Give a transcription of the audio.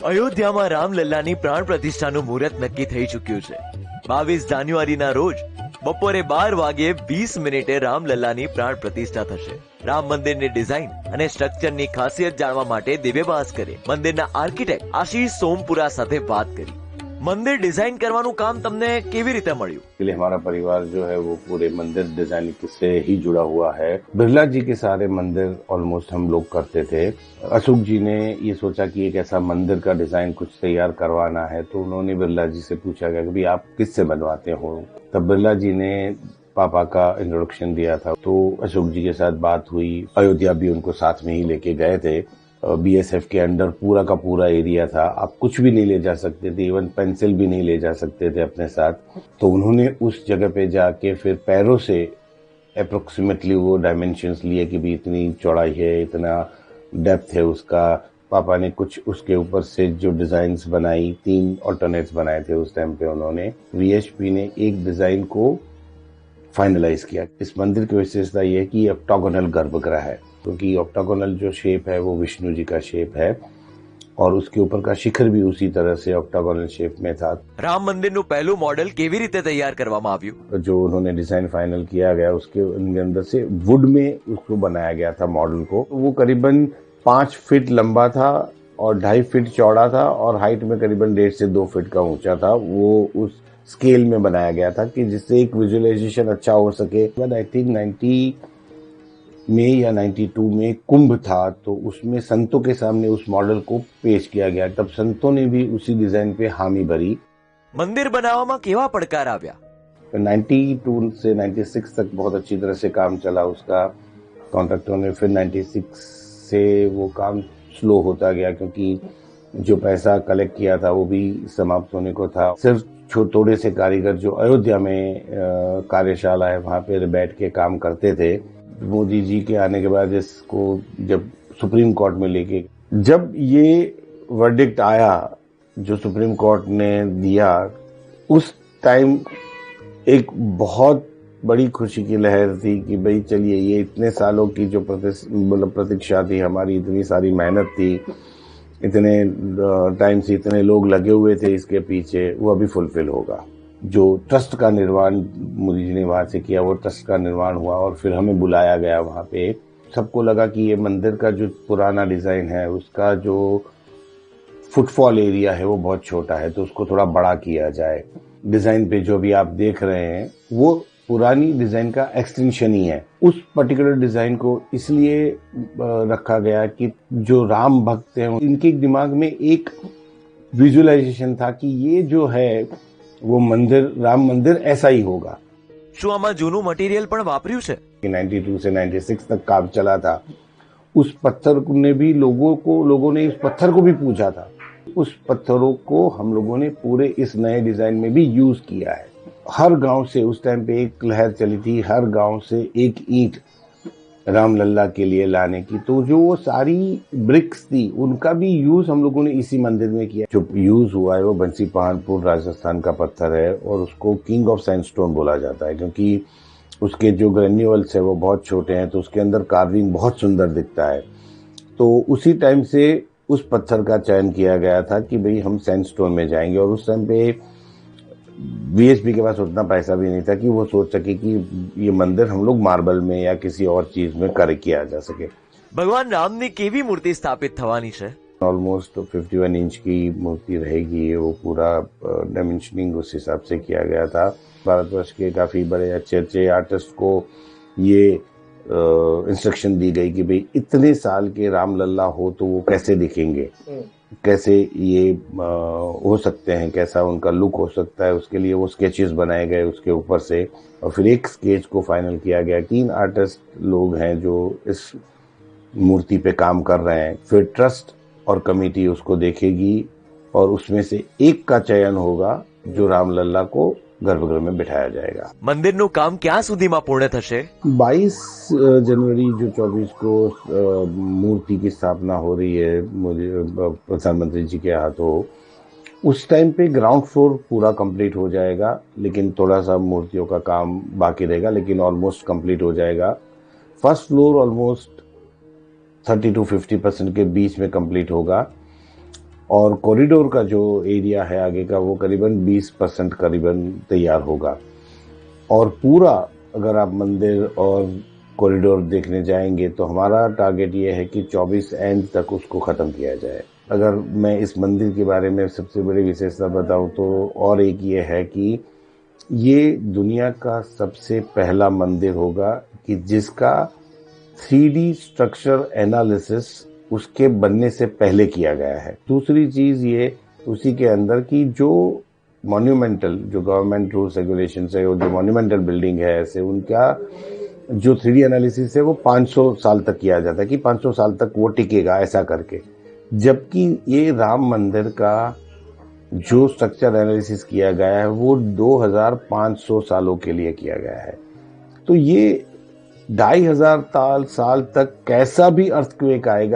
અયોધ્યામાં રામલલ્લાની પ્રાણ પ્રતિષ્ઠાનું મુહૂર્ત નક્કી થઈ ચૂક્યું છે। 22 જાન્યુઆરીના રોજ બપોરે 12 વાગે 20 મિનિટે રામલલ્લાની પ્રાણ પ્રતિષ્ઠા થશે। રામ મંદિરની ડિઝાઇન અને સ્ટ્રક્ચરની ખાસિયત જાણવા માટે દિવ્ય ભાસ્કરે મંદિરના આર્કિટેક્ટ આશીષ સોમપુરા સાથે વાત કરી। मंदिर डिजाइन करवानुं काम तमने केवी रीते मळ्युं? इसलिए हमारा परिवार जो है वो पूरे मंदिर डिजाइन से ही जुड़ा हुआ है। बिरला जी के सारे मंदिर ऑलमोस्ट हम लोग करते थे। अशोक जी ने ये सोचा कि एक ऐसा मंदिर का डिजाइन कुछ तैयार करवाना है, तो उन्होंने बिरला जी से पूछा गया कि भाई आप किससे बनवाते हो। तब बिरला जी ने पापा का इंट्रोडक्शन दिया था, तो अशोक जी के साथ बात हुई। अयोध्या भी उनको साथ में ही लेके गए थे। बीएसएफ के अंडर पूरा का पूरा एरिया था, आप कुछ भी नहीं ले जा सकते थे, इवन पेंसिल भी नहीं ले जा सकते थे अपने साथ। तो उन्होंने उस जगह पे जाके फिर पैरों से अप्रोक्सीमेटली वो डायमेंशंस लिए कि भी इतनी चौड़ाई है, इतना डेप्थ है उसका। पापा ने कुछ उसके ऊपर से जो डिजाइन्स बनाई, 3 ऑल्टरनेट्स बनाए थे उस टाइम पे उन्होंने। वीएचपी ने एक डिजाइन को फाइनलाइज किया। इस मंदिर की विशेषता ये है कि ऑक्टागोनल गर्भगृह है, क्योंकि ऑक्टागोनल जो शेप है वो विष्णु जी का शेप है और उसके ऊपर का शिखर भी उसी तरह से ऑक्टागोनल शेप में था। राम मंदिरનું પહેલું મોડેલ કેવી રીતે તૈયાર કરવામાં આવ્યું? जो उन्होंने डिजाइन फाइनल किया गया उसके अंदर से वुड में उसको बनाया गया था मॉडल को। वो करीबन 5 फीट लंबा था और 2.5 फीट चौड़ा था और हाइट में करीबन 1.5 से 2 फीट का ऊंचा था। वो उस स्केल में बनाया गया था कि जिससे एक विजुअलाइजेशन अच्छा हो सके। आई थिंक 90 में या 92 में कुंभ था, तो उसमें संतों के सामने उस मॉडल को पेश किया गया। तब संतों ने भी उसी डिजाइन पे हामी भरी। मंदिर बनावવામાં કેવા પડકાર આવ્યા? 92 से 96 तक बहुत अच्छी तरह से काम चला उसका। कॉन्ट्रैक्टरों ने फिर 96 से वो काम स्लो होता गया, क्योंकि जो पैसा कलेक्ट किया था वो भी समाप्त होने को था। सिर्फ थोड़े से कारीगर जो अयोध्या में कार्यशाला है वहां पे बैठ के काम करते थे। मोदी जी के आने के बाद इसको जब सुप्रीम कोर्ट में लेके, जब ये वर्डिक्ट आया जो सुप्रीम कोर्ट ने दिया, उस टाइम एक बहुत बड़ी खुशी की लहर थी कि भाई चलिए, ये इतने सालों की जो प्रतीक्षा थी हमारी, इतनी सारी मेहनत थी, इतने टाइम से इतने लोग लगे हुए थे इसके पीछे, वो अभी फुलफिल होगा। जो ट्रस्ट का निर्माण मोदी जी ने वहां से किया, वो ट्रस्ट का निर्माण हुआ और फिर हमें बुलाया गया वहां पे। सबको लगा कि ये मंदिर का जो पुराना डिजाइन है उसका जो फुटफॉल एरिया है वो बहुत छोटा है, तो उसको थोड़ा बड़ा किया जाए। डिजाइन पे जो भी आप देख रहे हैं वो पुरानी डिजाइन का एक्सटेंशन ही है। उस पर्टिकुलर डिजाइन को इसलिए रखा गया कि जो राम भक्त हैं इनके दिमाग में एक विजुअलाइजेशन था कि ये जो है वो मंदिर, राम मंदिर ऐसा ही होगा। શું આમાં જૂનું મટીરિયલ પણ વાપર્યું છે? 92 से 96 तक काम चला था। उस पत्थर ने भी लोगों ने इस पत्थर को भी पूछा था। उस पत्थरों को हम लोगों ने पूरे इस नए डिजाइन में भी यूज किया है। हर गांव से उस टाइम पे एक लहर चली थी, हर गांव से एक ईंट रामलल्ला के लिए लाने की। तो जो वो सारी ब्रिक्स थी उनका भी यूज हम लोगों ने इसी मंदिर में किया। जो यूज हुआ है वो बंसी पहाड़पुर राजस्थान का पत्थर है और उसको किंग ऑफ सैंडस्टोन बोला जाता है, क्योंकि उसके जो ग्रेन्यूल्स है वो बहुत छोटे हैं, तो उसके अंदर कार्विंग बहुत सुंदर दिखता है। तो उसी टाइम से उस पत्थर का चयन किया गया था कि भाई हम सैंडस्टोन में जाएंगे। और उस टाइम पे बीएसपी के पास उतना पैसा भी नहीं था कि वो सोच सके कि ये मंदिर हम लोग मार्बल में या किसी और चीज में कर किया जा सके। ભગવાન રામની કેવી મૂર્તિ સ્થાપિત થવાની છે? ऑलमोस्ट 51 इंच की मूर्ति रहेगी। वो पूरा डायमेंशनिंग उस हिसाब से किया गया था। भारतवर्ष के काफी बड़े अच्छे अच्छे आर्टिस्ट को ये इंस्ट्रक्शन दी गई कि भाई इतने साल के रामलल्ला हो तो वो कैसे दिखेंगे, कैसे ये हो सकते हैं, कैसा उनका लुक हो सकता है। उसके लिए वो स्केचेस बनाए गए उसके ऊपर से, और फिर एक स्केच को फाइनल किया गया। 3 आर्टिस्ट लोग हैं जो इस मूर्ति पे काम कर रहे हैं। फिर ट्रस्ट और कमेटी उसको देखेगी और उसमें से एक का चयन होगा जो रामलल्ला को गर्भगृह में बिठाया जाएगा। મંદિરનું કામ ક્યાં સુધીમાં પૂર્ણ થશે? 22 जनवरी जो 24 को मूर्ति की स्थापना हो रही है प्रधानमंत्री जी के हाथों, उस टाइम पे ग्राउंड फ्लोर पूरा कंप्लीट हो जाएगा, लेकिन थोड़ा सा मूर्तियों का काम बाकी रहेगा, लेकिन ऑलमोस्ट कंप्लीट हो जाएगा। फर्स्ट फ्लोर ऑलमोस्ट 30 to 50% के बीच में कंप्लीट होगा और कॉरिडोर का जो एरिया है आगे का वो करीबन 20% करीबन तैयार होगा। और पूरा अगर आप मंदिर और कॉरिडोर देखने जाएंगे तो हमारा टारगेट ये है कि 24 एंड तक उसको ख़त्म किया जाए। अगर मैं इस मंदिर के बारे में सबसे बड़ी विशेषता बताऊं तो और एक ये है कि ये दुनिया का सबसे पहला मंदिर होगा कि जिसका 3D स्ट्रक्चर एनालिसिस उसके बनने से पहले किया गया है। दूसरी चीज ये उसी के अंदर की जो मॉन्यूमेंटल जो गवर्नमेंट रूल्स रेगुलेशंस है और जो मॉन्यूमेंटल बिल्डिंग है ऐसे उनका जो 3D एनालिसिस है वो 500 साल तक किया जाता है कि 500 साल तक वो टिकेगा ऐसा करके, जबकि ये राम मंदिर का जो स्ट्रक्चर एनालिसिस किया गया है वो 2500 सालों के लिए किया गया है। तो ये 2500 साल तक कैसा भी अर्थक्वेक आएगा